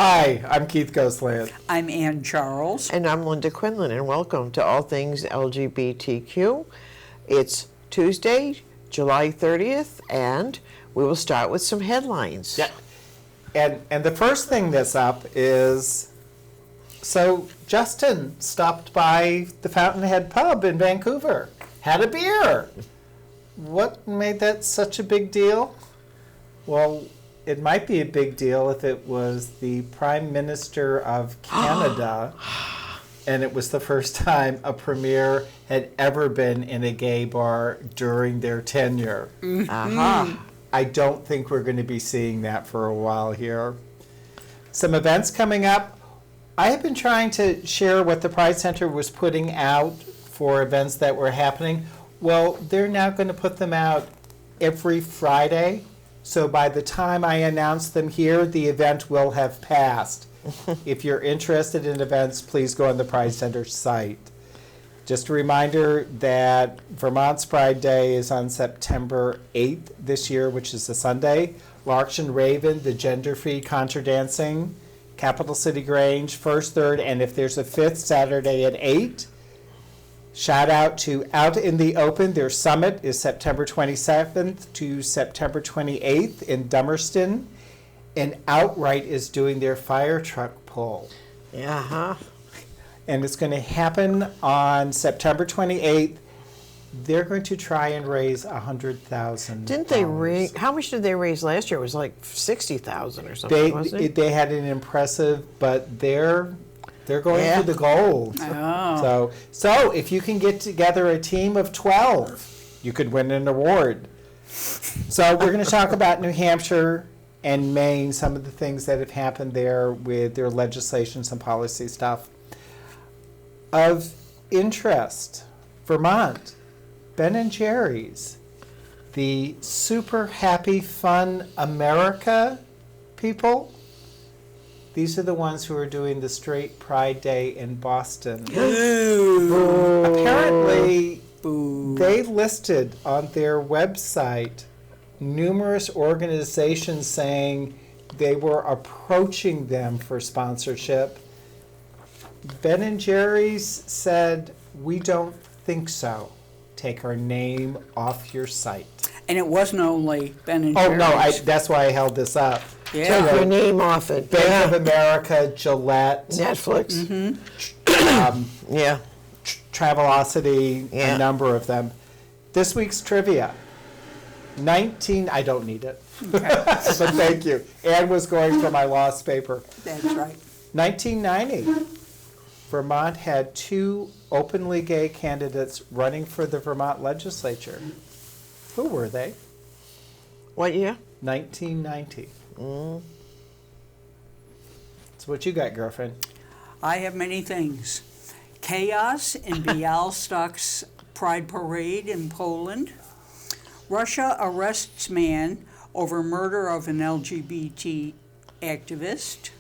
Hi, I'm Keith Ghostland. I'm Ann Charles. And I'm Linda Quinlan, and welcome to All Things LGBTQ. It's Tuesday, July 30th, and we will start with some headlines. Yeah. And the first thing that's up is, so Justin stopped by the Fountainhead Pub in Vancouver, had a beer. What made that such a big deal? Well, it might be a big deal if it was the Prime Minister of Canada, and it was the first time a premier had ever been in a gay bar during their tenure. I don't think we're going to be seeing that for a while here. Some events coming up. I have been trying to share what the Pride Center was putting out for events that were happening. Well, they're now going to put them out every Friday. So by the time I announce them here, the event will have passed. If you're interested in events, please go on the Pride Center site. Just a reminder that Vermont's Pride Day is on September 8th this year, which is a Sunday. Larks and Raven, the gender-free contra dancing, Capital City Grange, 1st, 3rd, and if there's a 5th, Saturday at 8. Shout out to Out in the Open. Their summit is September 27th to September 28th in Dummerston. And Outright is doing their fire truck pull. And it's going to happen on September 28th. They're going to try and raise $100,000. Didn't they raise? How much did they raise last year? It was like 60,000 or something, wasn't it? They had an impressive, but they're going for the gold. Oh. So if you can get together a team of 12, you could win an award. So we're going to talk about New Hampshire and Maine, some of the things that have happened there with their legislation, some policy stuff. Of interest, Vermont, Ben & Jerry's, the super happy, fun America people. These are the ones who are doing the Straight Pride Day in Boston. Boo. Apparently, they listed on their website numerous organizations saying they were approaching them for sponsorship. Ben & Jerry's said, "We don't think so. Take our name off your site." And it wasn't only Ben & Jerry's. Oh, no, that's why I held this up. Yeah. Take your name off it. Bank of America, Gillette, Netflix. Travelocity, Yeah. a number of them. This week's trivia. I don't need it. But thank you. Ann was going for my lost paper. That's right. 1990, Vermont had 2 openly gay candidates running for the Vermont legislature. Who were they? What year? 1990. So what you got, girlfriend? I have many things. Chaos in Białystuk's Pride Parade in Poland. Russia arrests man over murder of an LGBT activist.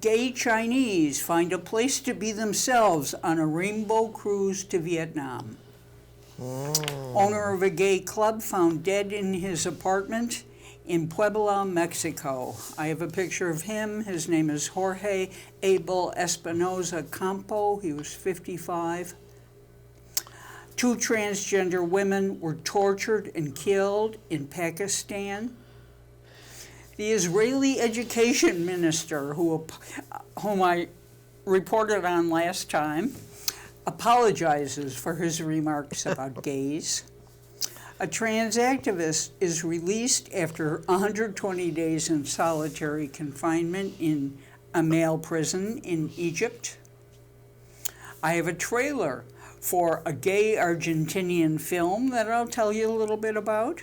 Gay Chinese find a place to be themselves on a rainbow cruise to Vietnam. Owner of a gay club found dead in his apartment in Puebla, Mexico. I have a picture of him. His name is Jorge Abel Espinoza Campo. He was 55. 2 transgender women were tortured and killed in Pakistan. The Israeli education minister, whom I reported on last time, apologizes for his remarks about gays. A trans activist is released after 120 days in solitary confinement in a male prison in Egypt. I have a trailer for a gay Argentinian film that I'll tell you a little bit about.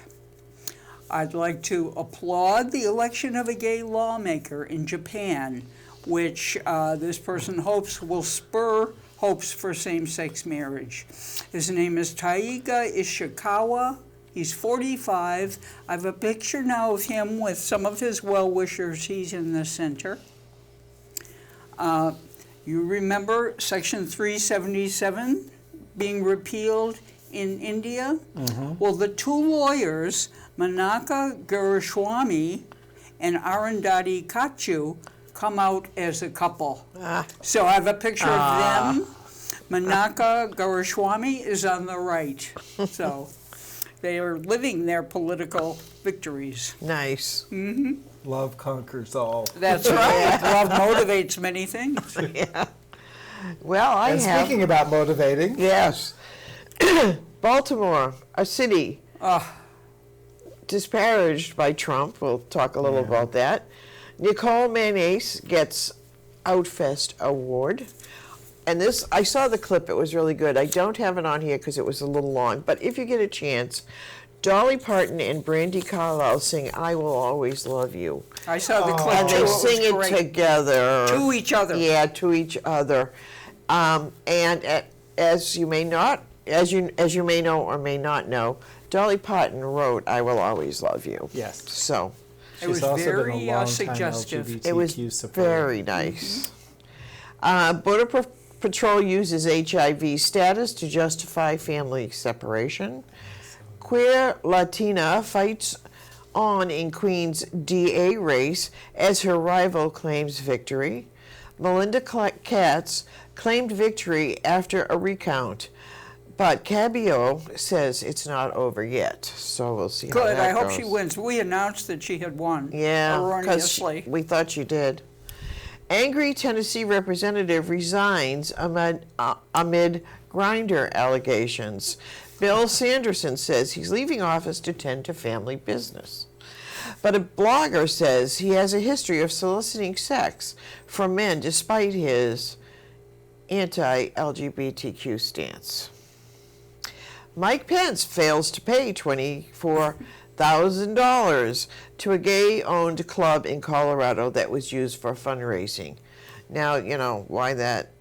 I'd like to applaud the election of a gay lawmaker in Japan, which this person hopes will spur hopes for same-sex marriage. His name is Taiga Ishikawa. He's 45. I have a picture now of him with some of his well-wishers. He's in the center. You remember Section 377 being repealed in India? Well, the 2 lawyers, Manaka Guruswamy and Arundhati Kachu, come out as a couple. So I have a picture of them. Manaka Guruswamy is on the right. So they are living their political victories. Nice. Love conquers all. That's right. Love motivates many things. Yeah. Well, I And have. speaking about motivating, Yes. Baltimore, a city disparaged by Trump. We'll talk a little about that. Nicole Mayonnaise gets Outfest Award. And this, I saw the clip, it was really good. I don't have it on here because it was a little long, but if you get a chance, Dolly Parton and Brandi Carlile sing I Will Always Love You. I saw the clip And too. they It was sing it great. together. To each other. Yeah, to each other. As you may may know or may not know, Dolly Parton wrote "I Will Always Love You." yes. So It was She's also been a very long-time suggestive. LGBTQ it was supporter. very nice. Border Patrol uses HIV status to justify family separation. Queer Latina fights on in Queens DA race as her rival claims victory. Melinda Katz claimed victory after a recount, but Cabello says it's not over yet. So we'll see how Good. that I hope goes. she wins. We announced that she had won. Yeah, because Erroneously. we thought she did. Angry Tennessee representative resigns amid Grindr allegations. Bill Sanderson says he's leaving office to tend to family business. But a blogger says he has a history of soliciting sex from men despite his anti-LGBTQ stance. Mike Pence fails to pay $24,000 to a gay-owned club in Colorado that was used for fundraising. Now, you know, why that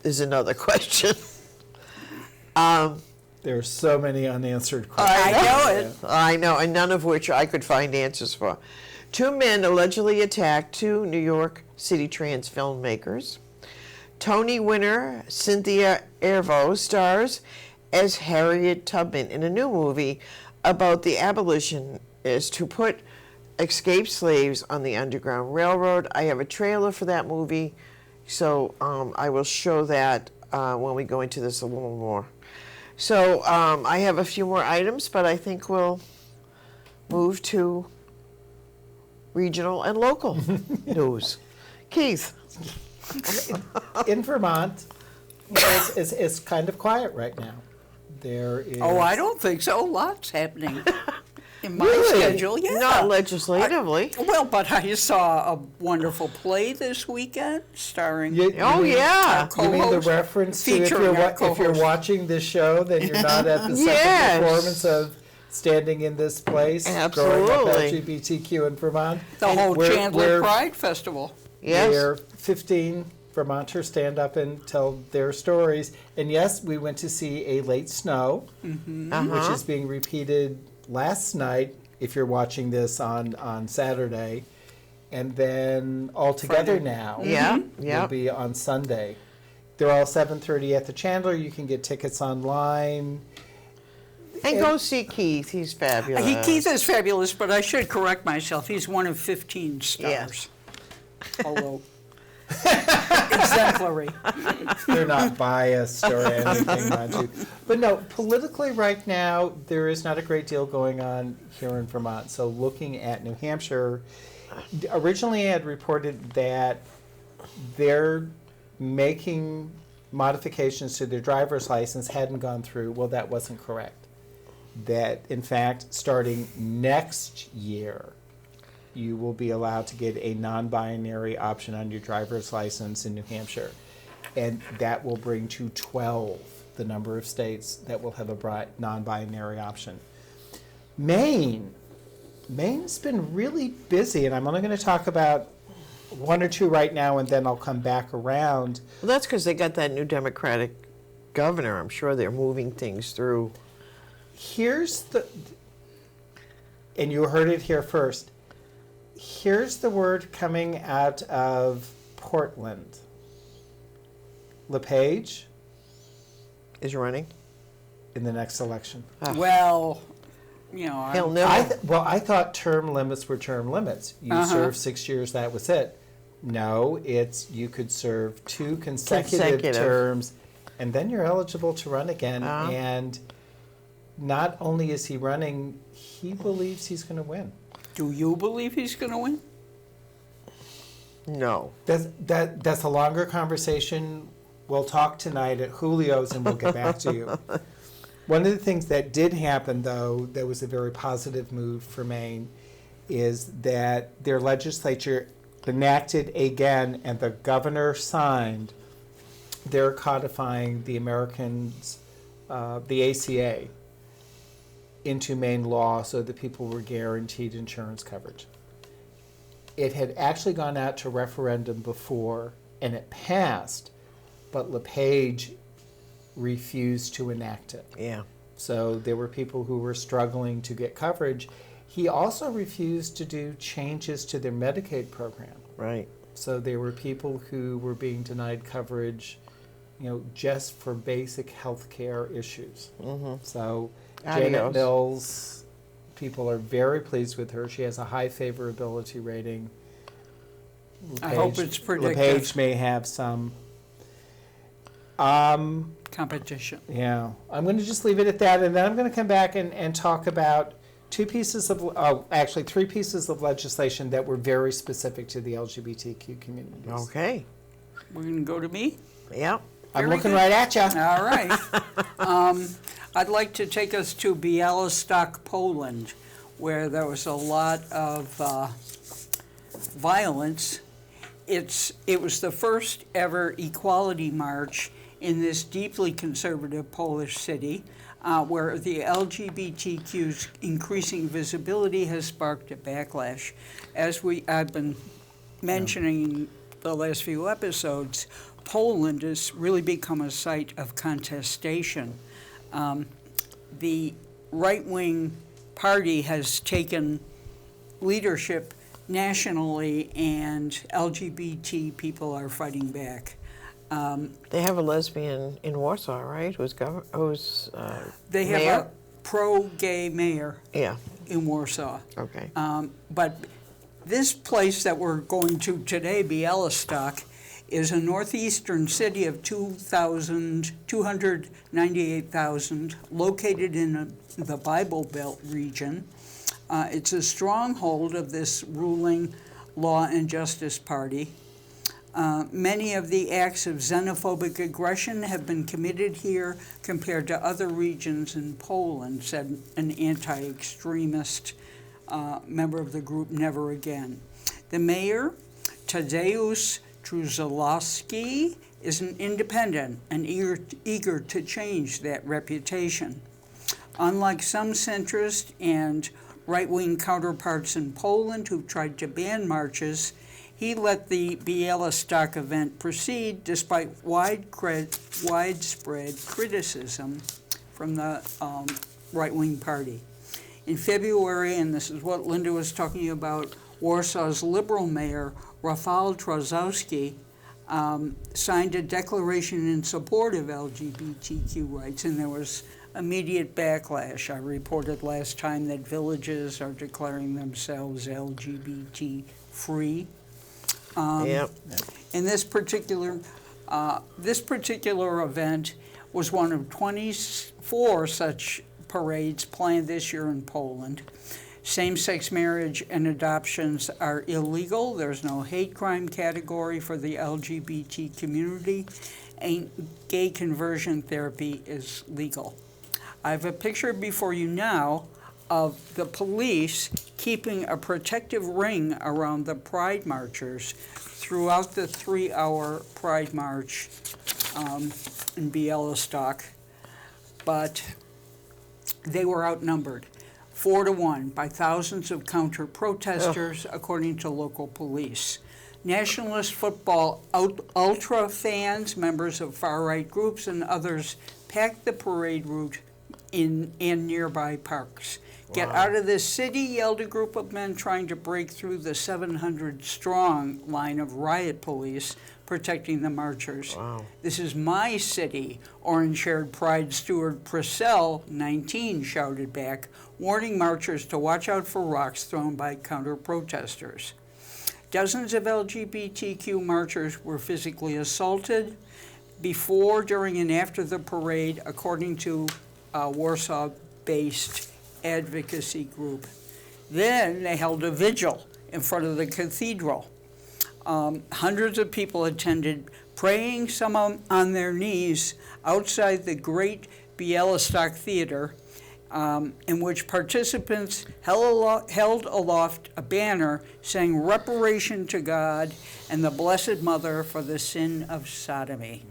is another question. There are so many unanswered questions. I know it. I know, and none of which I could find answers for. 2 men allegedly attacked 2 New York City trans filmmakers. Tony winner Cynthia Erivo stars as Harriet Tubman in a new movie about the abolitionists who put escaped slaves on the Underground Railroad. I have a trailer for that movie, so I will show that when we go into this a little more. So I have a few more items, but I think we'll move to regional and local news. Keith. In Vermont, it's kind of quiet right now. There is. Oh, I don't think so. Lots happening in my Really? schedule. Yeah. Not legislatively. Well, but I saw a wonderful play this weekend starring Oh, yeah. You mean the co-host, reference to if featuring you're, our if you're co-host. watching this show, then you're not at the second Yes. performance of Standing in This Place, growing Absolutely. up LGBTQ in Vermont. the whole Where- Chandler where- Pride Festival. Yes. Where 15 Vermonters stand up and tell their stories. And yes, we went to see A Late Snow, which is being repeated last night, if you're watching this on Saturday. And then All Together Friday. Now Yeah, will yeah. be on Sunday. They're all 7:30 at the Chandler. You can get tickets online. And go see Keith. He's fabulous. Keith is fabulous, but I should correct myself. He's one of 15 stars. Although exemplary. They're not biased or anything, mind you. But no, politically right now, there is not a great deal going on here in Vermont. So looking at New Hampshire, originally I had reported that they're making modifications to their driver's license hadn't gone through. Well, that wasn't correct. That, in fact, starting next year, you will be allowed to get a non-binary option on your driver's license in New Hampshire. And that will bring to 12 the number of states that will have a non-binary option. Maine's been really busy, and I'm only going to talk about 1 or 2 right now, and then I'll come back around. Well, that's because they got that new Democratic governor. I'm sure they're moving things through. Here's and you heard it here first. Here's the word coming out of Portland. LePage Is running. in the next election. Well, you know, He'll I'm- never. Well, I thought term limits were term limits. You serve 6 years, that was it. No, it's you could serve 2 consecutive terms, and then you're eligible to run again. And not only is he running, he believes he's going to win. do you believe he's going to win? No. That's a longer conversation. We'll talk tonight at Julio's, and we'll get back to you. One of the things that did happen, though, that was a very positive move for Maine, is that their legislature enacted again, and the governor signed, they're codifying the Americans, the ACA, into Maine law so that people were guaranteed insurance coverage. It had actually gone out to referendum before, and it passed, but LePage refused to enact it. Yeah. So there were people who were struggling to get coverage. He also refused to do changes to their Medicaid program. Right. So there were people who were being denied coverage, just for basic health care issues. So Janet Adios. Mills, people are very pleased with her. She has a high favorability rating. I hope it's predictive. LePage may have some. Competition. Yeah, I'm going to just leave it at that, and then I'm going to come back and talk about three pieces of legislation that were very specific to the LGBTQ communities. Okay. We're going to go to me? Yep. I'm Very looking good. right at you. All right. I'd like to take us to Białystok, Poland, where there was a lot of violence. It was the first ever equality march in this deeply conservative Polish city, where the LGBTQ's increasing visibility has sparked a backlash. As I've been mentioning the last few episodes, Poland has really become a site of contestation. The right-wing party has taken leadership nationally, and LGBT people are fighting back. They have a lesbian in Warsaw, right? They have mayor? a pro-gay mayor Yeah. in Warsaw. Okay. But this place that we're going to today, Białystok, is a northeastern city of 298,000, located in the Bible Belt region. It's a stronghold of this ruling Law and Justice Party. Many of the acts of xenophobic aggression have been committed here compared to other regions in Poland, said an anti-extremist member of the group Never Again. The mayor, Tadeusz Truzalowski, is an independent and eager to change that reputation. Unlike some centrist and right-wing counterparts in Poland who've tried to ban marches, he let the Białystok event proceed despite widespread criticism from the right-wing party. In February, and this is what Linda was talking about, Warsaw's liberal mayor, Rafał Trzaskowski, signed a declaration in support of LGBTQ rights, and there was immediate backlash. I reported last time that villages are declaring themselves LGBT-free. Yep. And this particular event was one of 24 such parades planned this year in Poland. Same-sex marriage and adoptions are illegal. There's no hate crime category for the LGBT community, and gay conversion therapy is legal. I have a picture before you now of the police keeping a protective ring around the Pride marchers throughout the 3-hour Pride march in Białystok, but they were outnumbered 4-1 by thousands of counter-protesters, according to local police. Nationalist football ultra fans, members of far-right groups, and others packed the parade route in nearby parks. Get out of this city, yelled a group of men trying to break through the 700-strong line of riot police protecting the marchers. Wow. This is my city, orange-haired Pride steward Purcell, 19, shouted back, warning marchers to watch out for rocks thrown by counter-protesters. Dozens of LGBTQ marchers were physically assaulted before, during, and after the parade, according to a Warsaw-based advocacy group. Then they held a vigil in front of the cathedral. Hundreds of people attended, praying, some on their knees, outside the great Białystok Theater, in which participants held aloft a banner saying reparation to God and the Blessed Mother for the sin of sodomy.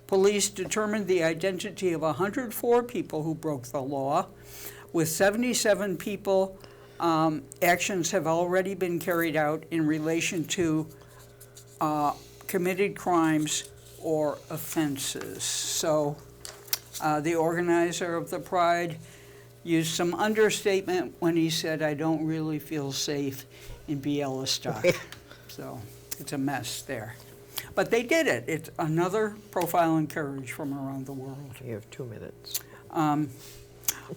Police determined the identity of 104 people who broke the law. With 77 people, actions have already been carried out in relation to committed crimes or offenses. So the organizer of the Pride used some understatement when he said, I don't really feel safe in Białystok. So it's a mess there. But they did it. It's another profile in courage from around the world. You have 2 minutes.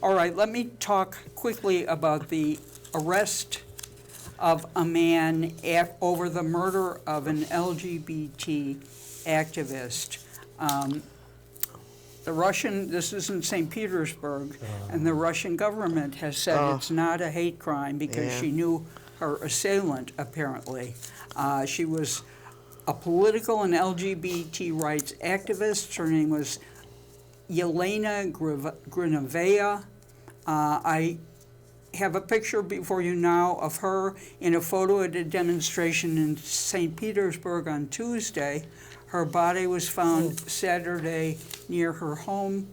All right, let me talk quickly about the arrest of a man over the murder of an LGBT activist. This is in St. Petersburg, and the Russian government has said it's not a hate crime because she knew her assailant, apparently. She was a political and LGBT rights activist. Her name was Yelena Grinevaya. I have a picture before you now of her in a photo at a demonstration in St. Petersburg on Tuesday. Her body was found Saturday near her home.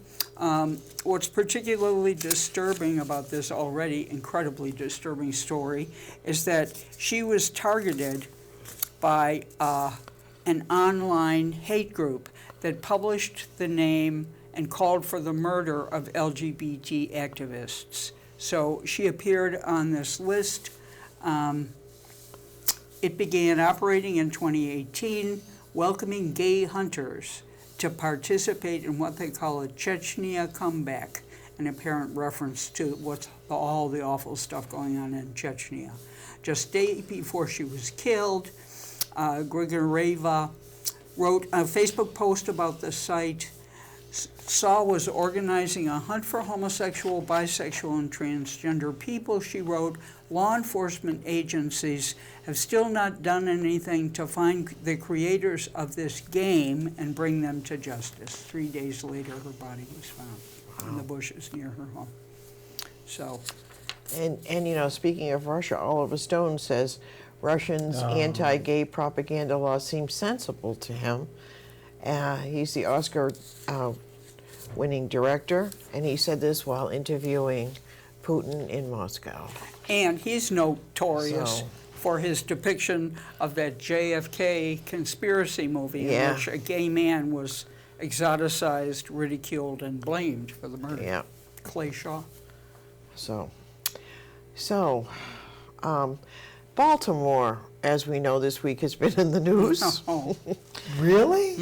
What's particularly disturbing about this already incredibly disturbing story is that she was targeted by an online hate group that published the name and called for the murder of LGBT activists. So she appeared on this list. It began operating in 2018, welcoming gay hunters to participate in what they call a Chechnya comeback, an apparent reference to all the awful stuff going on in Chechnya. Just days before she was killed, Grigoreva wrote a Facebook post about the site. SAW was organizing a hunt for homosexual, bisexual, and transgender people. She wrote, law enforcement agencies have still not done anything to find the creators of this game and bring them to justice. 3 days later, her body was found in the bushes near her home. So, And you know, speaking of Russia, Oliver Stone says Russians' anti-gay propaganda law seems sensible to him. He's the Oscar-winning director, and he said this while interviewing Putin in Moscow. and he's notorious So- for his depiction of that JFK conspiracy movie Yeah. in which a gay man was exoticized, ridiculed, and blamed for the murder. Yeah. Clay Shaw. Baltimore, as we know this week, has been in the news. Oh, Really?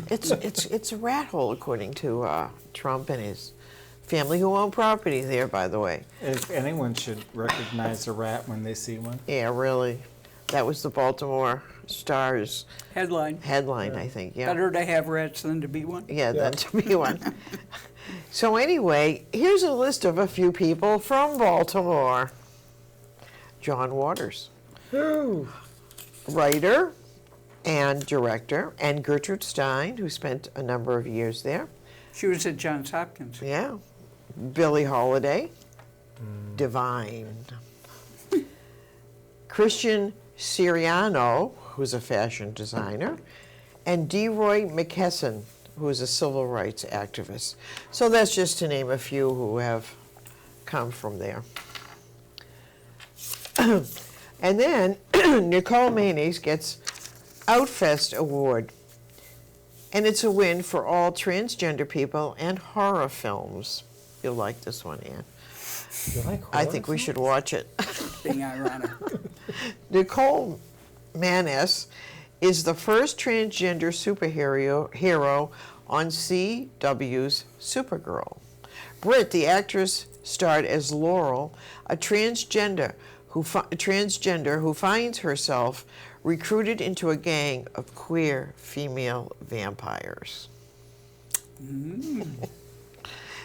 It's a rat hole, according to Trump and his family, who own property there, by the way. If anyone should recognize a rat when they see one. Yeah, really. That was the Baltimore Star's headline. headline, I think. Yeah. Better to have rats than to be one. Yeah, that to be one. So anyway, here's a list of a few people from Baltimore. John Waters, writer and director, and Gertrude Stein, who spent a number of years there. She was at Johns Hopkins. Yeah. Billie Holiday, Divine. Christian Siriano, who's a fashion designer, and DeRoy McKesson, who is a civil rights activist. So that's just to name a few who have come from there. And then Nicole Maynes gets Outfest Award. And it's a win for all transgender people and horror films. You'll like this one, Ann. You like I horror think we films? should watch it. Being ironic. Nicole Maness is the first transgender superhero on CW's Supergirl. Britt, the actress, starred as Laurel, a transgender who finds herself recruited into a gang of queer female vampires.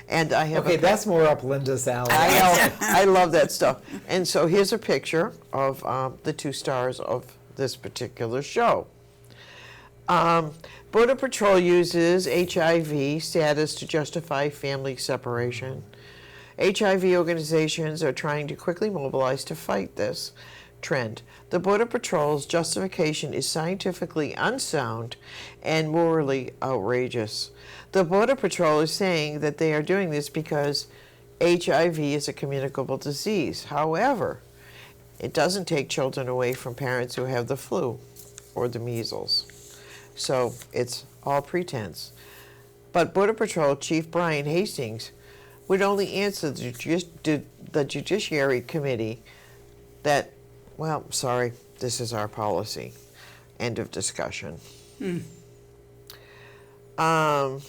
And I have Okay, that's more up Linda's alley. I know. I love that stuff. And so here's a picture of the two stars of this particular show. Border Patrol uses HIV status to justify family separation. HIV organizations are trying to quickly mobilize to fight this trend. The Border Patrol's justification is scientifically unsound and morally outrageous. The Border Patrol is saying that they are doing this because HIV is a communicable disease. However, it doesn't take children away from parents who have the flu or the measles. So it's all pretense. But Border Patrol Chief Brian Hastings would only answer the Judiciary Committee that, well, sorry, this is our policy. End of discussion. Oh,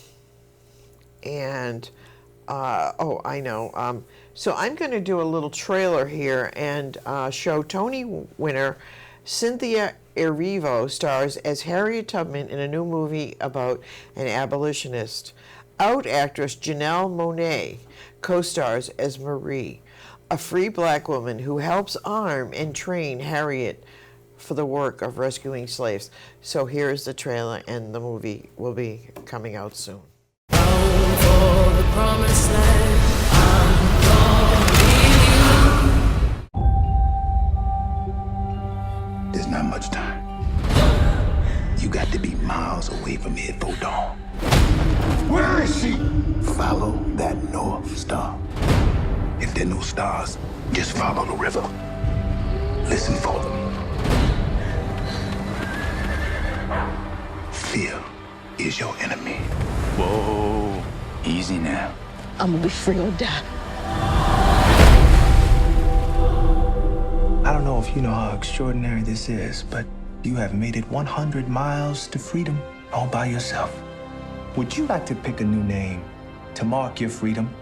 I know. So I'm going to do a little trailer here and show Tony winner Cynthia Erivo stars as Harriet Tubman in a new movie about an abolitionist. Out actress Janelle Monáe co-stars as Marie, a free black woman who helps arm and train Harriet for the work of rescuing slaves. So here's the trailer, and the movie will be coming out soon. There's not much time. You got to be miles away from here before dawn. Where is she? Follow that North Star. If there are no stars, just follow the river. Listen for them. Fear is your enemy. Whoa, easy now. I'm gonna be free or die. I don't know if you know how extraordinary this is, but you have made it 100 miles to freedom all by yourself. Would you like to pick a new name to mark your freedom?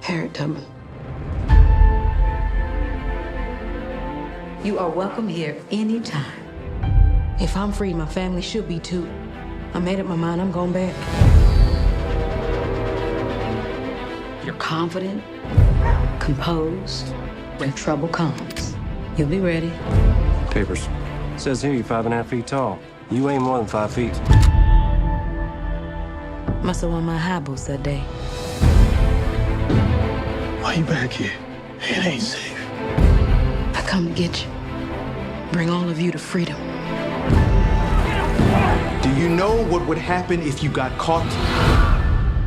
Harriet Tubman. You are welcome here anytime. If I'm free, my family should be too. I made up my mind, I'm going back. You're confident, composed. When trouble comes, You'll be ready. Papers. Says here you're 5.5 feet tall. You ain't more than 5 feet. Must have won my high boots that day. Why you back here? It ain't safe. I come to get you. Bring all of you to freedom. Do you know what would happen if you got caught?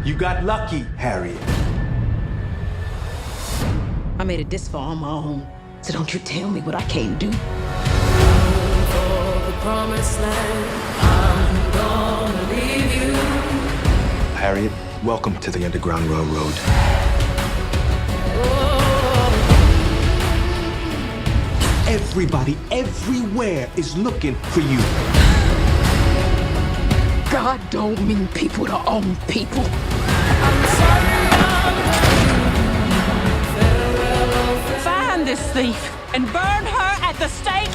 You got lucky, Harriet. I made it this far on my own, so don't you tell me what I can't do. Harriet, welcome to the Underground Railroad. Everybody, everywhere is looking for you. God don't mean people to own people. Find this thief and burn her at the stake.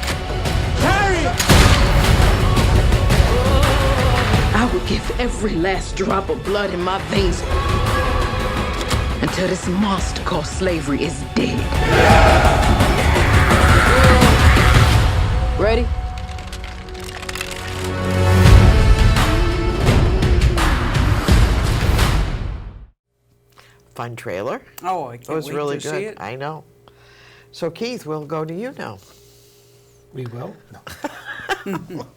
I would give every last drop of blood in my veins until this monster called slavery is dead. Ready? Fun trailer. Oh, I It can't was wait really to see good. it. I know. So Keith, we'll go to you now. We will? No.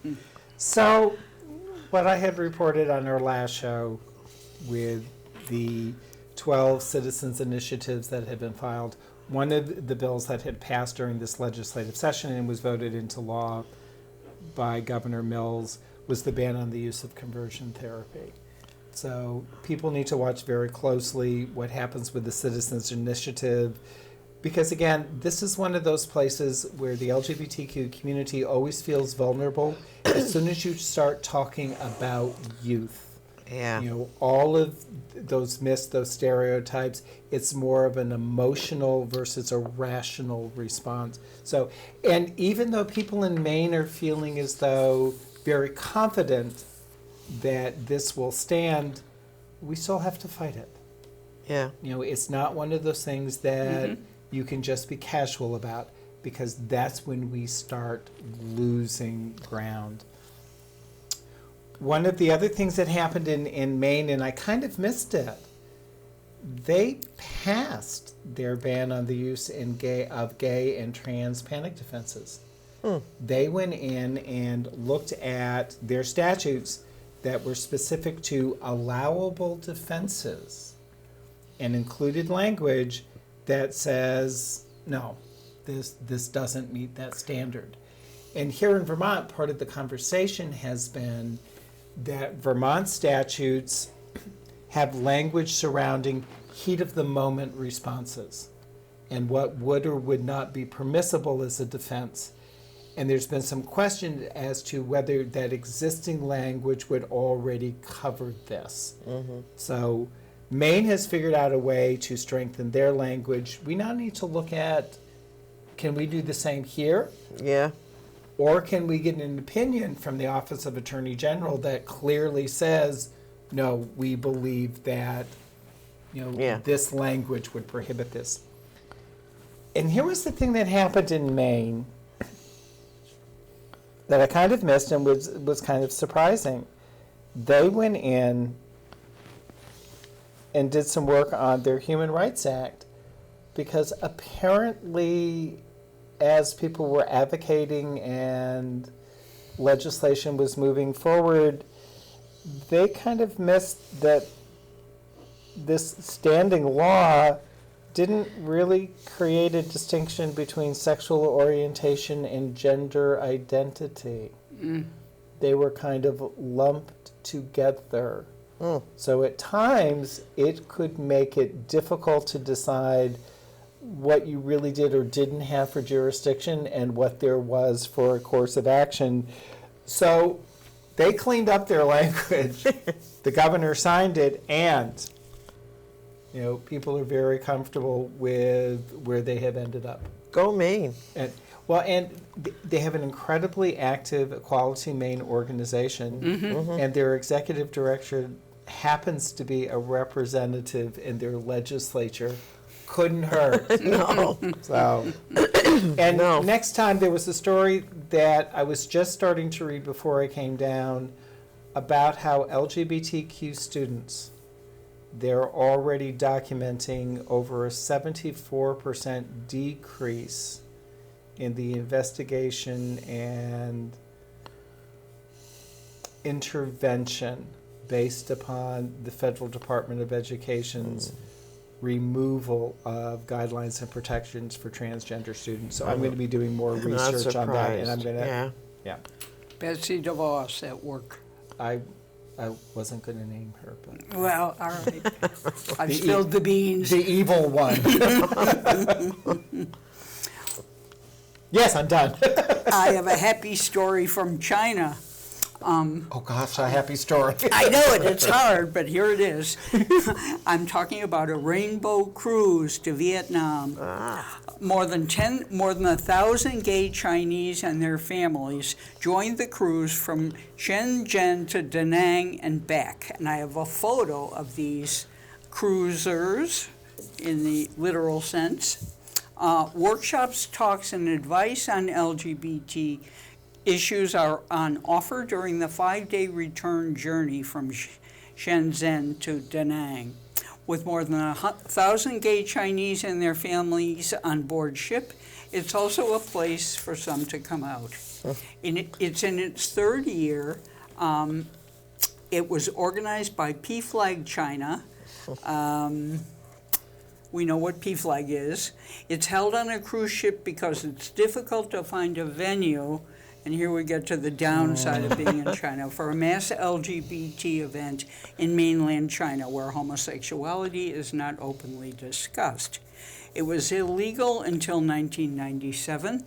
So, what I had reported on our last show with the 12 citizens' initiatives that had been filed, one of the bills that had passed during this legislative session and was voted into law by Governor Mills was the ban on the use of conversion therapy. So people need to watch very closely what happens with the Citizens Initiative, because again, this is one of those places where the LGBTQ community always feels vulnerable as soon as you start talking about youth. Yeah. You know, all of those myths, those stereotypes, it's more of an emotional versus a rational response. So, and even though people in Maine are feeling as though very confident that this will stand, we still have to fight it. Yeah. You know, it's not one of those things that you can just be casual about, because that's when we start losing ground. One of the other things that happened in Maine, and I kind of missed it, they passed their ban on the use of gay and trans panic defenses. They went in and looked at their statutes that were specific to allowable defenses and included language that says, no, this doesn't meet that standard. And here in Vermont, part of the conversation has been that Vermont statutes have language surrounding heat of the moment responses and what would or would not be permissible as a defense. And there's been some question as to whether that existing language would already cover this. So Maine has figured out a way to strengthen their language. We now need to look at, can we do the same here? Yeah. Or can we get an opinion from the Office of Attorney General that clearly says, no, we believe that, this language would prohibit this. And here was the thing that happened in Maine that I kind of missed and was kind of surprising. They went in and did some work on their Human Rights Act, because apparently, as people were advocating and legislation was moving forward, they kind of missed that this standing law didn't really create a distinction between sexual orientation and gender identity. They were kind of lumped together. So at times, it could make it difficult to decide what you really did or didn't have for jurisdiction and what there was for a course of action. So they cleaned up their language. The governor signed it, and people are very comfortable with where they have ended up. Go Maine. And they have an incredibly active Equality Maine organization, and their executive director happens to be a representative in their legislature. Couldn't hurt. No. So, and next time there was a story that I was just starting to read before I came down about how LGBTQ students, they're already documenting over a 74% decrease in the investigation and intervention based upon the Federal Department of Education's removal of guidelines and protections for transgender students. So I'm going to be doing more research on that, and I'm going to, Betsy DeVos at work. I wasn't going to name her, but Well, all right. I've spilled the beans. the evil one. Yes, I'm done. I have a happy story from China. Oh gosh, a happy story. I know it, it's hard, but here it is. I'm talking about a rainbow cruise to Vietnam. More than 1,000 gay Chinese and their families joined the cruise from Shenzhen to Da Nang and back. And I have a photo of these cruisers in the literal sense. Workshops, talks, and advice on LGBT issues are on offer during the 5-day return journey from Shenzhen to Da Nang. With more than 1,000 gay Chinese and their families on board ship, it's also a place for some to come out. It's in its third year. It was organized by PFLAG China. We know what PFLAG is. It's held on a cruise ship because it's difficult to find a venue And here we get to the downside of being in China. For a mass LGBT event in mainland China where homosexuality is not openly discussed. It was illegal until 1997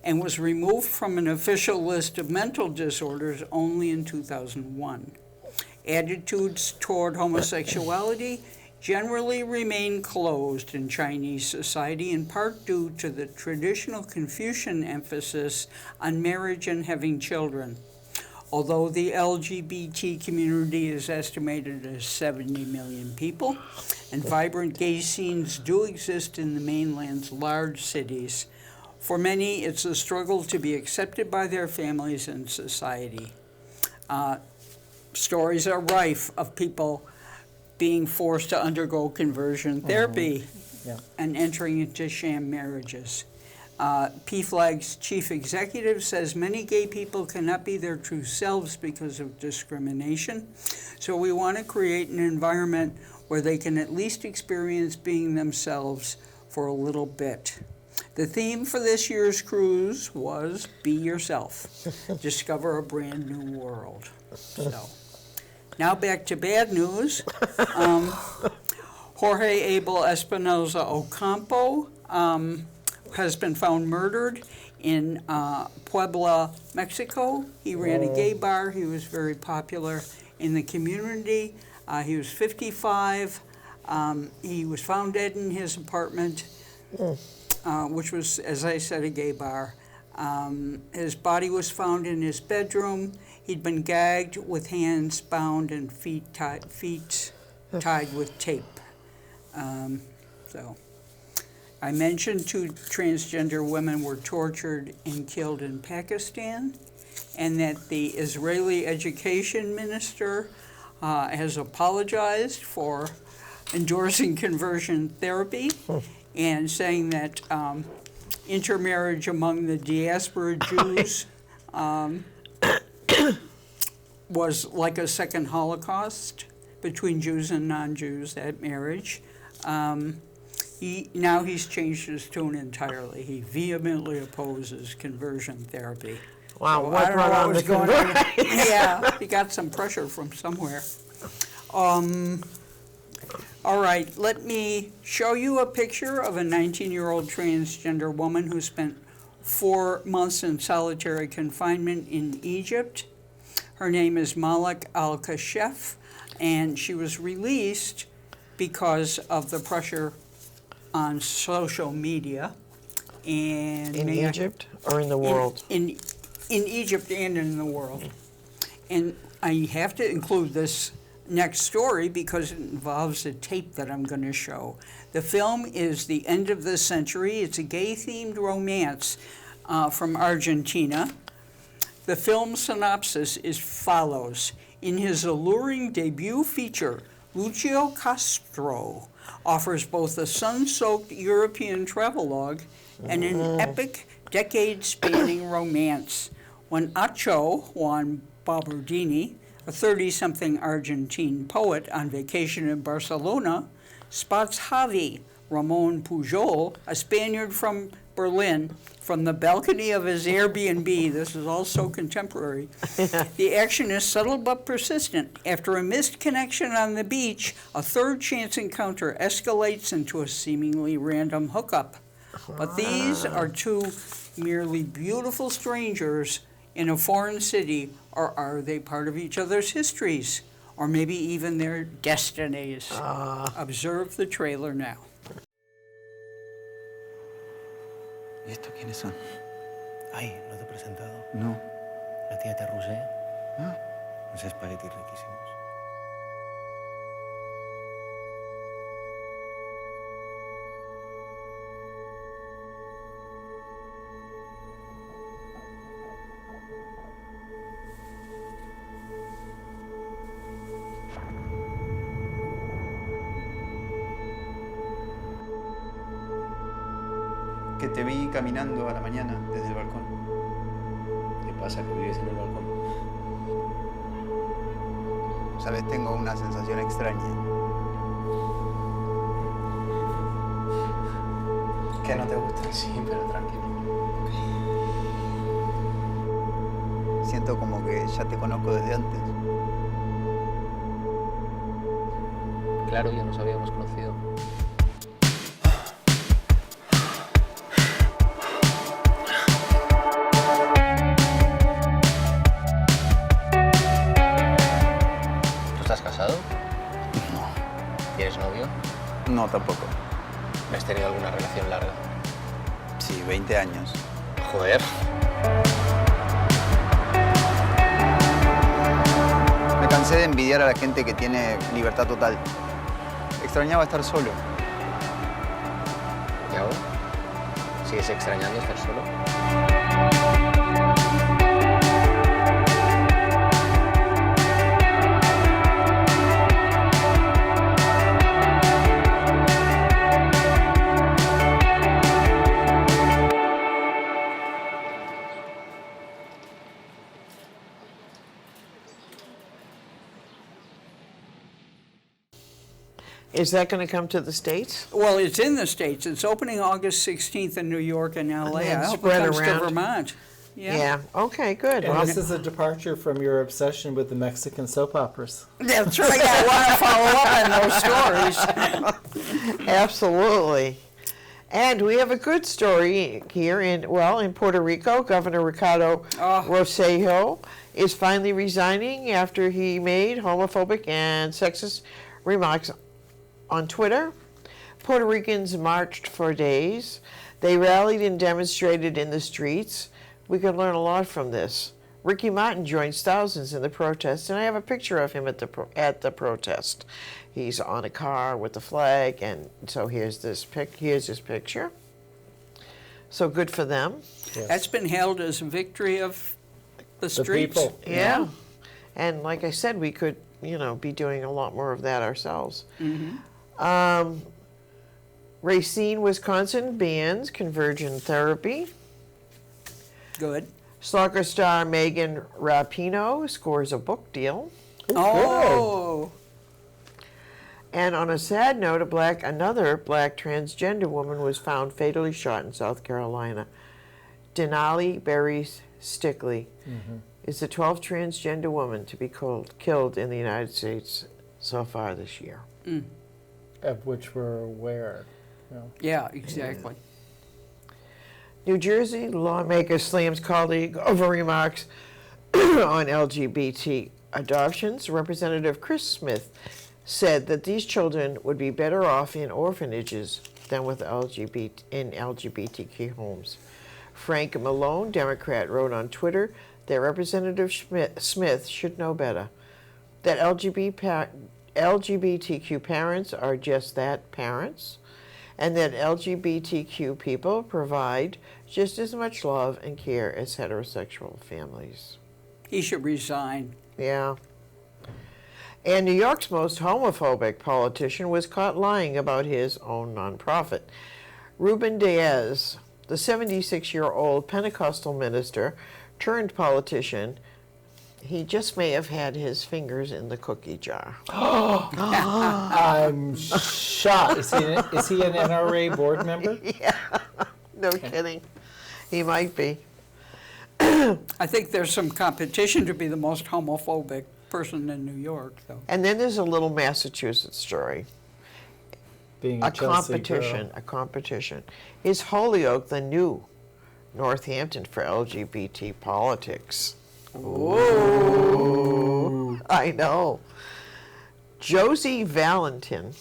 and was removed from an official list of mental disorders only in 2001. Attitudes toward homosexuality generally remain closed in Chinese society, in part due to the traditional Confucian emphasis on marriage and having children. Although the LGBT community is estimated as 70 million people, and vibrant gay scenes do exist in the mainland's large cities, for many it's a struggle to be accepted by their families and society. Stories are rife of people being forced to undergo conversion therapy Yeah. and entering into sham marriages. PFLAG's chief executive says many gay people cannot be their true selves because of discrimination. So we want to create an environment where they can at least experience being themselves for a little bit. The theme for this year's cruise was Be Yourself. Discover a brand new world. So. Now back to bad news. Jorge Abel Espinoza Ocampo has been found murdered in Puebla, Mexico. He ran a gay bar. He was very popular in the community. He was 55. He was found dead in his apartment, which was, as I said, a gay bar. His body was found in his bedroom. He'd been gagged with hands bound and feet tied with tape. So I mentioned 2 transgender women were tortured and killed in Pakistan, and that the Israeli education minister has apologized for endorsing conversion therapy and saying that intermarriage among the diaspora Jews was like a second Holocaust between Jews and non-Jews, that marriage. Now he's changed his tune entirely. He vehemently opposes conversion therapy. Wow, So what I don't know brought what on was the going on. conversion? Yeah, he got some pressure from somewhere. All right, let me show you a picture of a 19-year-old transgender woman who spent 4 months in solitary confinement in Egypt. Her name is Malak Al-Kashef, and she was released because of the pressure on social media. And In Egypt or in the world? In Egypt and in the world. And I have to include this next story because it involves a tape that I'm going to show. The film is The End of the Century. It's a gay-themed romance from Argentina. The film synopsis is follows. In his alluring debut feature, Lucio Castro offers both a sun-soaked European travelogue and an epic, decade-spanning romance. When Acho Juan Barbardini, a 30-something Argentine poet on vacation in Barcelona, spots Javi Ramon Pujol, a Spaniard from Berlin, from the balcony of his Airbnb. This is all so contemporary. The action is subtle but persistent. After a missed connection on the beach, a third chance encounter escalates into a seemingly random hookup. But these are 2 merely beautiful strangers in a foreign city, or are they part of each other's histories? Or maybe even their destinies? Observe the trailer now. ¿Y estos quiénes son? Ay, ¿no te he presentado? No. La tía Terrusé. Ah, los espaguetis riquísimos. Que te vi caminando a la mañana desde el balcón. ¿Qué pasa, que vives en el balcón? Sabes, tengo una sensación extraña. ¿Que no te gusta? Sí, pero tranquilo. siento como que ya te conozco desde antes. Claro, ya nos habíamos conocido. ¿Tú estás casado? No. ¿Tienes novio? No, tampoco. ¿Has tenido alguna relación larga? Sí, 20 años. Joder. Me cansé de envidiar a la gente que tiene libertad total. Extrañaba estar solo. ¿Y ahora? ¿Sigues extrañando estar solo? Is that going to come to the States? Well, it's in the States. It's opening August 16th in New York and LA. then I hope it spread comes around. to Vermont. Yeah. Okay, good. And Well, this is a departure from your obsession with the Mexican soap operas. That's right. I want to follow up on those stories. absolutely. And we have a good story here in Puerto Rico. Governor Ricardo Rosselló is finally resigning after he made homophobic and sexist remarks on Twitter. Puerto Ricans marched for days. They rallied and demonstrated in the streets. We could learn a lot from this. Ricky Martin joins thousands in the protest, and I have a picture of him at the protest. He's on a car with the flag, and so here's his picture. So good for them. Yes. That's been hailed as a victory of the streets. people. Yeah. And like I said, we could, be doing a lot more of that ourselves. Racine, Wisconsin bans conversion therapy. Good. Soccer star Megan Rapinoe scores a book deal. Oh. And on a sad note, another black transgender woman was found fatally shot in South Carolina. Denali Berry Stickley is the 12th transgender woman to be killed in the United States so far this year. Of which we're aware. Yeah, exactly. New Jersey lawmaker slams colleague over remarks on LGBT adoptions. Representative Chris Smith said that these children would be better off in orphanages than with LGBTQ homes. Frank Malone, Democrat, wrote on Twitter that Representative Smith should know better, that LGBTQ parents are just that, parents, and that LGBTQ people provide just as much love and care as heterosexual families. He should resign. Yeah. And New York's most homophobic politician was caught lying about his own nonprofit. Ruben Diaz, the 76-year-old Pentecostal minister turned politician, he just may have had his fingers in the cookie jar. I'm shocked. Is he an NRA board member? Yeah, no kidding. He might be. I think there's some competition to be the most homophobic person in New York, though. And then there's a little Massachusetts story. Being A Chelsea competition, girl. a competition. Is Holyoke the new Northampton for LGBT politics? Ooh. I know. Josie Valentin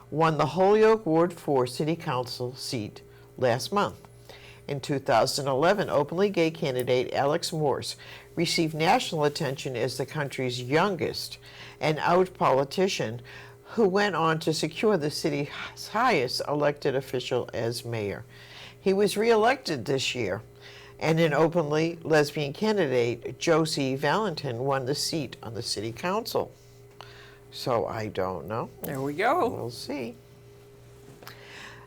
won the Holyoke Ward 4 City Council seat last month. In 2011, openly gay candidate Alex Morse received national attention as the country's youngest and out politician who went on to secure the city's highest elected official as mayor. He was reelected this year, and an openly lesbian candidate, Josie Valentin, won the seat on the city council. So I don't know. There we go. We'll see.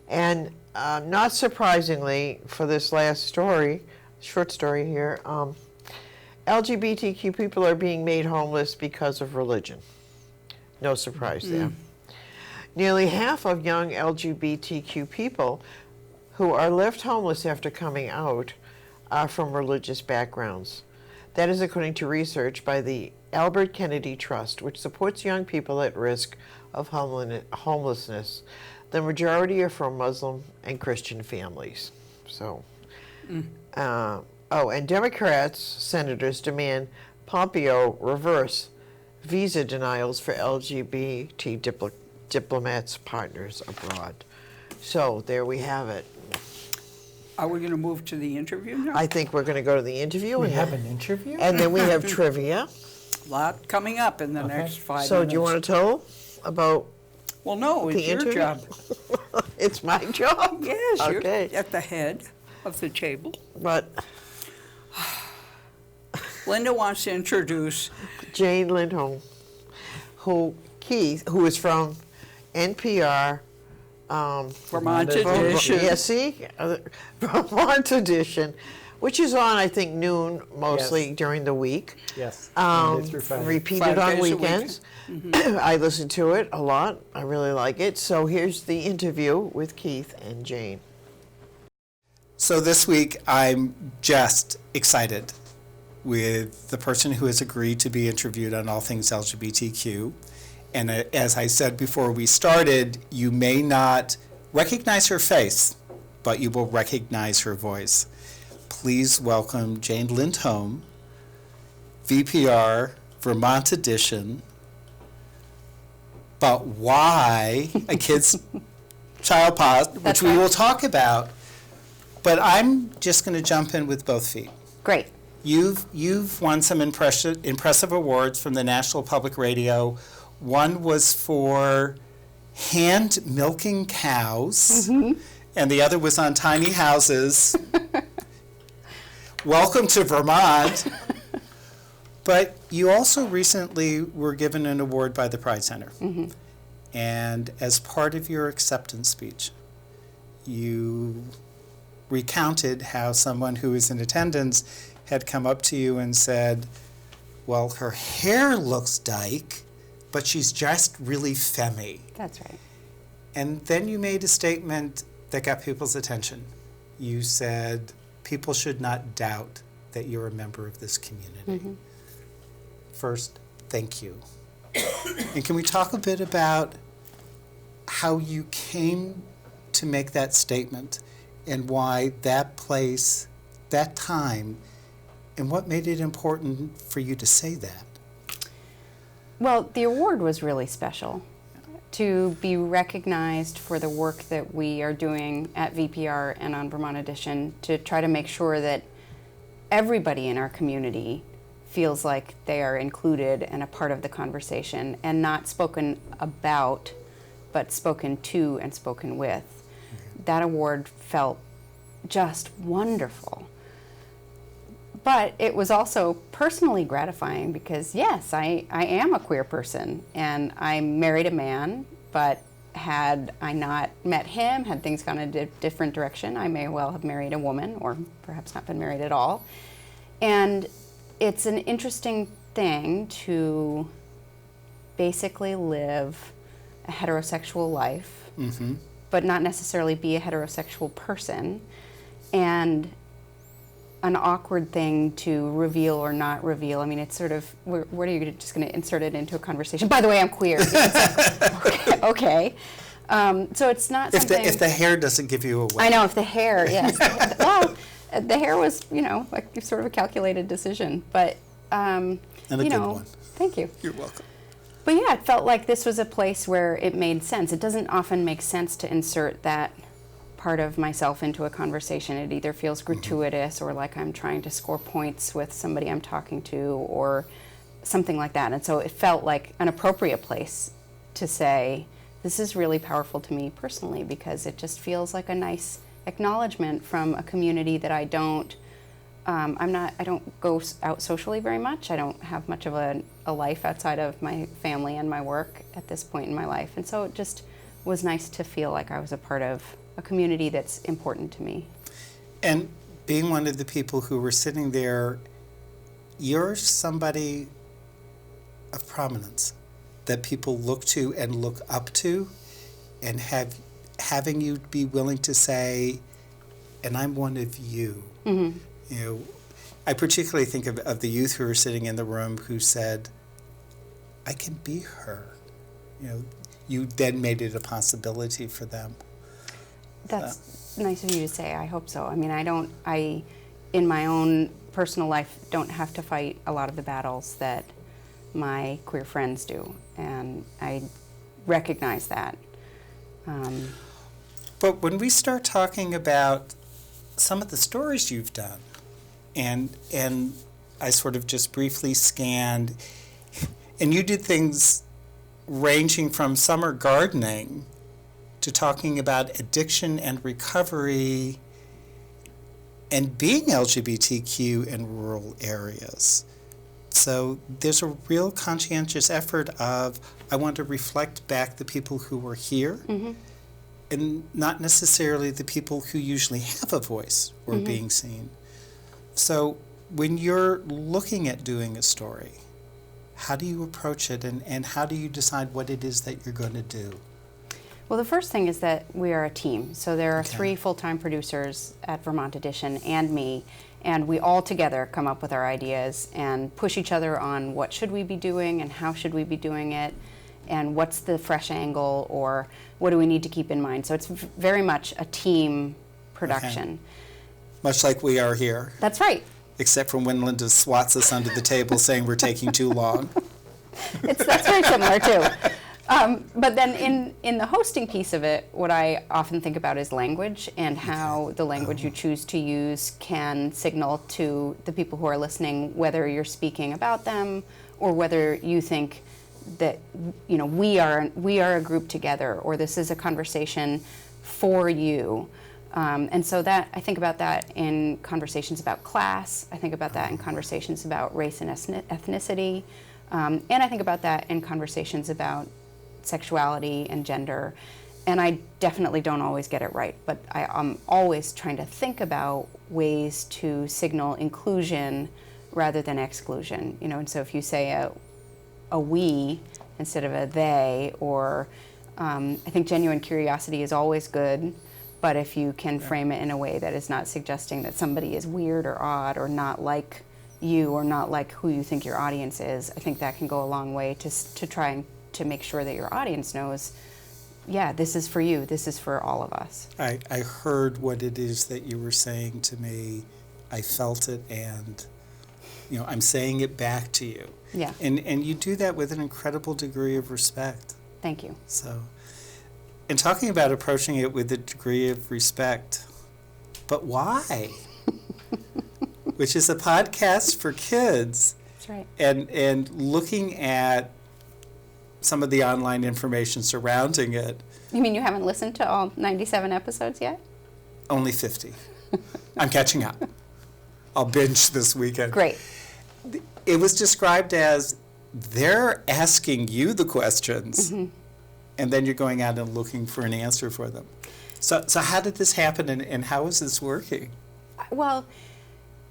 And not surprisingly, for this last story, short story here, LGBTQ people are being made homeless because of religion. No surprise there. Nearly half of young LGBTQ people who are left homeless after coming out are from religious backgrounds. That is according to research by the Albert Kennedy Trust, which supports young people at risk of homelessness. The majority are from Muslim and Christian families. So, and Democrats, senators demand Pompeo reverse visa denials for LGBT diplomats partners abroad. So there we have it. Are we going to move to the interview now? I think we're going to go to the interview. We and have then- an interview? And then we have trivia. A lot coming up in the next 5 minutes. So do you want to tell about Well, no, it's the your interview? job. It's my job? Yes, Okay. you're at the head of the table. But Linda wants to introduce Jane Lindholm, who is from NPR. Vermont Edition. Yeah, see? Vermont Edition, which is on, I think, noon mostly Yes. during the week. Yes. Monday through Friday. Repeated 5 on days a week. weekends. I listen to it a lot. I really like it. So here's the interview with Keith and Jane. So this week, I'm just excited with the person who has agreed to be interviewed on all things LGBTQ. And as I said before we started, you may not recognize her face, but you will recognize her voice. Please welcome Jane Lindholm, VPR, Vermont Edition. But why a kid's child pod, which we will talk about. But I'm just going to jump in with both feet. Great. You've won some impressive awards from the National Public Radio. One was for hand milking cows, and the other was on tiny houses. Welcome to Vermont. But you also recently were given an award by the Pride Center. And as part of your acceptance speech, you recounted how someone who was in attendance had come up to you and said, well, her hair looks dyke, but she's just really femmy. That's right. And then you made a statement that got people's attention. You said, people should not doubt that you're a member of this community. First, thank you. And can we talk a bit about how you came to make that statement and why that place, that time, and what made it important for you to say that? Well, the award was really special. To be recognized for the work that we are doing at VPR and on Vermont Edition to try to make sure that everybody in our community feels like they are included and a part of the conversation and not spoken about, but spoken to and spoken with. That award felt just wonderful. But it was also personally gratifying because, yes, I am a queer person and I married a man, but had I not met him, had things gone a different direction, I may well have married a woman or perhaps not been married at all. And it's an interesting thing to basically live a heterosexual life, but not necessarily be a heterosexual person, and an awkward thing to reveal or not reveal. I mean, it's sort of, what are you just going to insert it into a conversation? By the way, I'm queer. Okay. So it's not something. If the hair doesn't give you away. I know, if the hair, yes. Well, the hair was, like sort of a calculated decision, but, And a good one. Thank you. You're welcome. But yeah, it felt like this was a place where it made sense. It doesn't often make sense to insert that part of myself into a conversation. It either feels gratuitous or like I'm trying to score points with somebody I'm talking to or something like that. And so it felt like an appropriate place to say, this is really powerful to me personally because it just feels like a nice acknowledgement from a community that I don't go out socially very much. I don't have much of a life outside of my family and my work at this point in my life. And so it just was nice to feel like I was a part of a community that's important to me. And being one of the people who were sitting there, you're somebody of prominence that people look to and look up to, and having you be willing to say, and I'm one of you. I particularly think of the youth who were sitting in the room who said, I can be her. You know, you then made it a possibility for them. That's nice of you to say. I hope so. I mean, I, in my own personal life, don't have to fight a lot of the battles that my queer friends do, and I recognize that. But when we start talking about some of the stories you've done, and I sort of just briefly scanned, and you did things ranging from summer gardening to talking about addiction and recovery and being LGBTQ in rural areas. So there's a real conscientious effort of, I want to reflect back the people who were here, Mm-hmm. and not necessarily the people who usually have a voice or Mm-hmm. being seen. So when you're looking at doing a story, how do you approach it, and how do you decide what it is that you're going to do? Well, the first thing is that we are a team. So there are Okay. 3 full-time producers at Vermont Edition and me, and we all together come up with our ideas and push each other on what should we be doing and how should we be doing it, and what's the fresh angle, or what do we need to keep in mind. So it's very much a team production. Much like we are here, That's right. except for when Linda swats us under the table saying we're taking too long. That's very similar too. But then in the hosting piece of it, what I often think about is language, and how the language you choose to use can signal to the people who are listening whether you're speaking about them or whether you think that, you know, we are a group together, or this is a conversation for you. And so that, I think about that in conversations about class. I think about that in conversations about race and ethnicity. And I think about that in conversations about sexuality and gender. And I definitely don't always get it right, but I'm always trying to think about ways to signal inclusion rather than exclusion. You know, and so if you say a we instead of a they, or I think genuine curiosity is always good, but if you can frame it in a way that is not suggesting that somebody is weird or odd or not like you or not like who you think your audience is, I think that can go a long way to trying to make sure that your audience knows, yeah, this is for you, this is for all of us. I heard what it is that you were saying to me. I felt it, and I'm saying it back to you. Yeah. And you do that with an incredible degree of respect. Thank you. So, and talking about approaching it with a degree of respect, but why? Which is a podcast for kids. That's right. And looking at some of the online information surrounding it. You mean you haven't listened to all 97 episodes yet? Only 50. I'm catching up. I'll binge this weekend. Great. It was described as they're asking you the questions, Mm-hmm. and then you're going out and looking for an answer for them. So how did this happen, and how is this working? Well,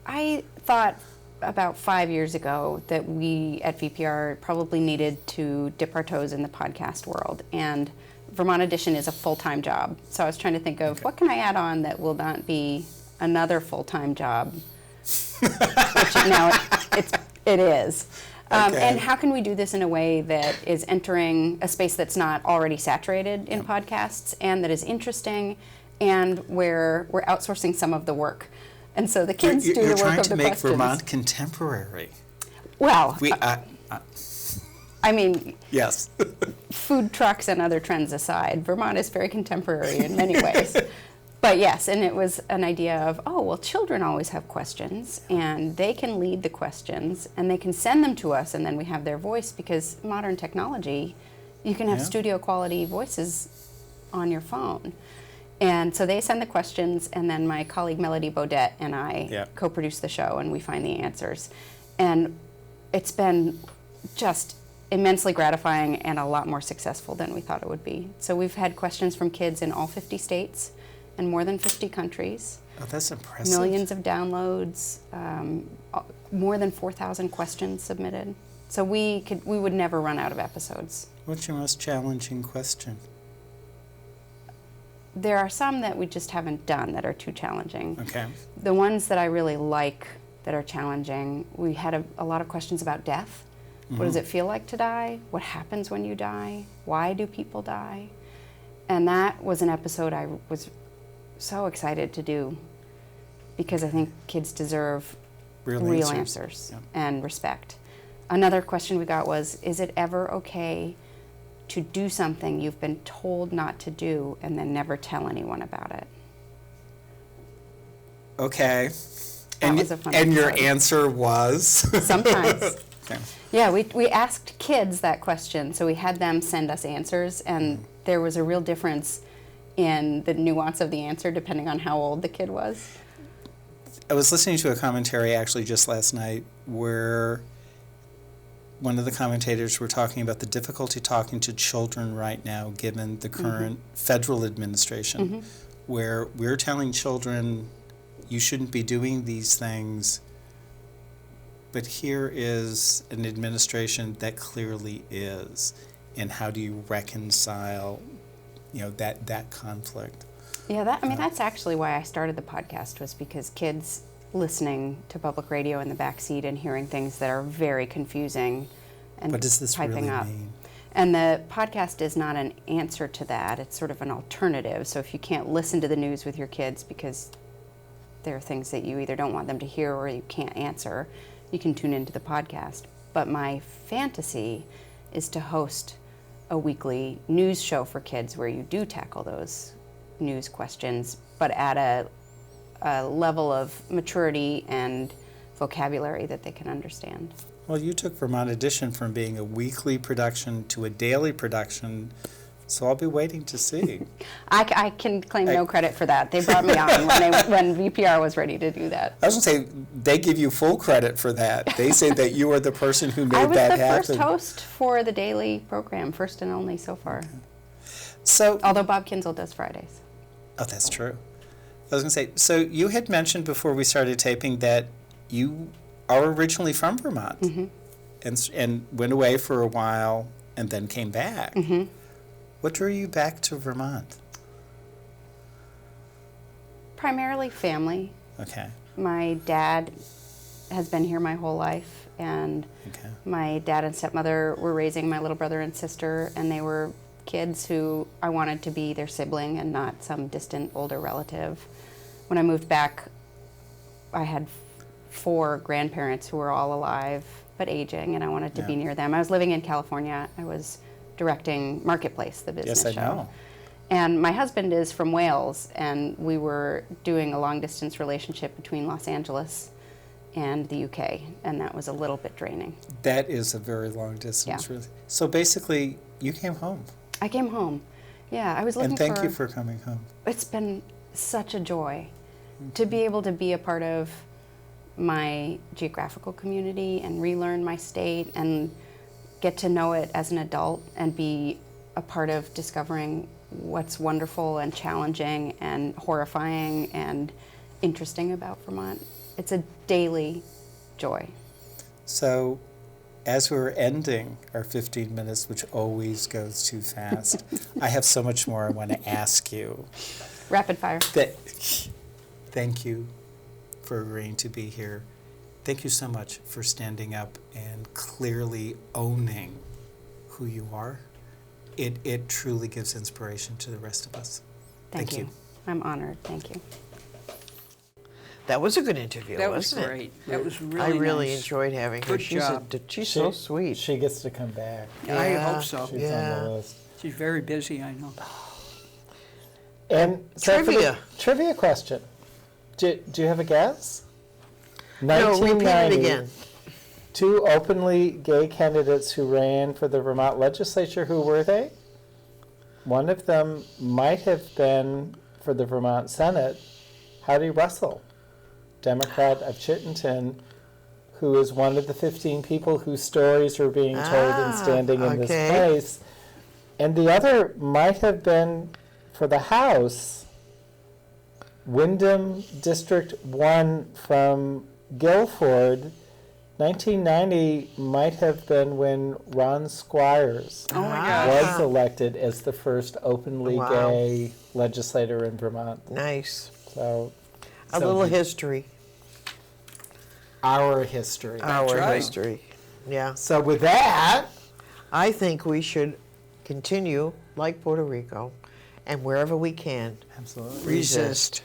I thought about 5 years ago that we at VPR probably needed to dip our toes in the podcast world, and Vermont Edition is a full-time job. So I was trying to think of what can I add on that will not be another full-time job, which now it is. And how can we do this in a way that is entering a space that's not already saturated in podcasts, and that is interesting, and where we're outsourcing some of the work. And so the kids do the work of the questions. You're trying to make Vermont contemporary. Well, I mean, yes. Food trucks and other trends aside, Vermont is very contemporary in many ways. But yes, and it was an idea of, children always have questions, and they can lead the questions, and they can send them to us, and then we have their voice, because modern technology, you can have studio quality voices on your phone. And so they send the questions, and then my colleague Melody Bodette and I co-produce the show, and we find the answers. And it's been just immensely gratifying and a lot more successful than we thought it would be. So we've had questions from kids in all 50 states and more than 50 countries. Oh, that's impressive. Millions of downloads, more than 4,000 questions submitted. So we would never run out of episodes. What's your most challenging question? There are some that we just haven't done that are too challenging. Okay. The ones that I really like that are challenging. We had a lot of questions about death. What does it feel like to die? What happens when you die? Why do people die? And that was an episode I was so excited to do because I think kids deserve real answers and respect. Another question we got was, is it ever okay to do something you've been told not to do and then never tell anyone about it? Okay. That was a fun and your episode. answer was? Sometimes. Okay. Yeah, we asked kids that question, so we had them send us answers, and there was a real difference in the nuance of the answer depending on how old the kid was. I was listening to a commentary actually just last night where one of the commentators were talking about the difficulty talking to children right now given the current federal administration, where we're telling children you shouldn't be doing these things, but here is an administration that clearly is. And how do you reconcile, that conflict? Yeah, that's actually why I started the podcast, was because kids listening to public radio in the backseat and hearing things that are very confusing and What does this piping really up. mean? And the podcast is not an answer to that. It's sort of an alternative. So if you can't listen to the news with your kids because there are things that you either don't want them to hear or you can't answer, you can tune into the podcast. But my fantasy is to host a weekly news show for kids where you do tackle those news questions, but at a level of maturity and vocabulary that they can understand. Well, you took Vermont Edition from being a weekly production to a daily production, so I'll be waiting to see. I can claim no credit for that. They brought me on when VPR was ready to do that. I was going to say, they give you full credit for that. They say that you are the person who made I was that the happen. first host for the daily program, first and only so far. So, Although Bob Kinzel does Fridays. oh, that's true. I was going to say, so you had mentioned before we started taping that you are originally from Vermont and went away for a while and then came back. What drew you back to Vermont? Primarily family. Okay. My dad has been here my whole life, and my dad and stepmother were raising my little brother and sister, and they were kids who I wanted to be their sibling and not some distant older relative. When I moved back, I had 4 grandparents who were all alive but aging, and I wanted to be near them. I was living in California. I was directing Marketplace, the business Yes, I show. know. And my husband is from Wales, and we were doing a long-distance relationship between Los Angeles and the UK, and that was a little bit draining. That is a very long distance, really. So basically, you came home. I came home. Yeah, I was looking for... And thank you for coming home. It's been such a joy to be able to be a part of my geographical community and relearn my state and get to know it as an adult and be a part of discovering what's wonderful and challenging and horrifying and interesting about Vermont. It's a daily joy. So, as we're ending our 15 minutes, which always goes too fast, I have so much more I want to ask you. Rapid fire. Thank you for agreeing to be here. Thank you so much for standing up and clearly owning who you are. It truly gives inspiration to the rest of us. Thank you. I'm honored. Thank you. That was a good interview. That was wasn't great. It? That was really I really nice. enjoyed having her. Good job. She's so sweet. She gets to come back. I hope so. She's on the list. She's very busy, I know. And so for the Trivia. Trivia question. Do you have a guess? No, repeat it 1990, again. 2 openly gay candidates who ran for the Vermont legislature. Who were they? One of them might have been for the Vermont Senate, Howdy Russell, Democrat of Chittenden, who is one of the 15 people whose stories are being told and standing in this place. And the other might have been for the House, Wyndham District 1 from Guilford. 1990 might have been when Ron Squires was elected as the first openly gay legislator in Vermont. Nice. So A little history. our history. Our right. history. Yeah. So with that, I think we should continue like Puerto Rico, and wherever we can, absolutely. resist.